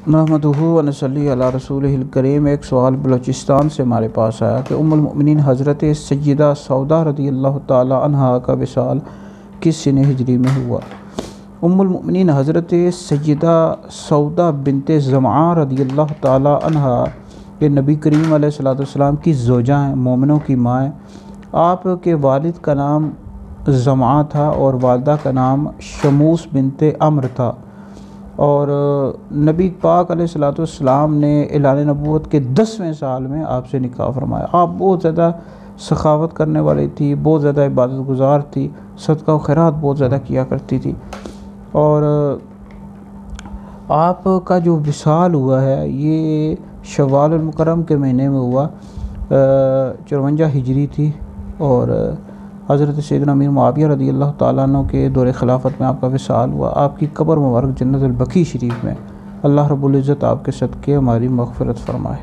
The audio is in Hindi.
नहमदुहु व नसल्ली अला रसूलिहिल करीम। एक सवाल बलूचिस्तान से हमारे पास आया कि उम्मुल मोमिनीन हज़रत सय्यदा सौदा रज़ियल्लाहु ताला अन्हा का विसाल किस सने हिजरी में हुआ। उम्मुल मोमिनीन हज़रत सय्यदा सौदा बिनते ज़मआ रज़ियल्लाहु ताला अन्हा के नबी करीम अलैहिस्सलाम की ज़ौजा हैं, मोमिनों की माँ हैं। आपके वालिद का नाम ज़मआ था और वालदा का नाम शमूस बिनते अम्र था। और नबी पाक अलैहिस्सलाम ने ऐलान नबूवत के 10वें साल में आपसे निकाह फरमाया। आप बहुत ज़्यादा सखावत करने वाली थी, बहुत ज़्यादा इबादत गुज़ार थी, सदका व खैरात बहुत ज़्यादा किया करती थी। और आपका जो विसाल हुआ है ये शव्वाल मुकर्रम के महीने में हुआ, 54 हिजरी थी। और हज़रत सैयदना अमीर मुआविया रज़ियल्लाहु ताला अन्हु के दौरे खिलाफत में आपका विसाल हुआ। आपकी कब्र मुबारक जन्नतुल बकी शरीफ में। अल्लाह रब्बुल इज़्ज़त आपके सदक़े हमारी मग़फ़िरत फ़रमाए।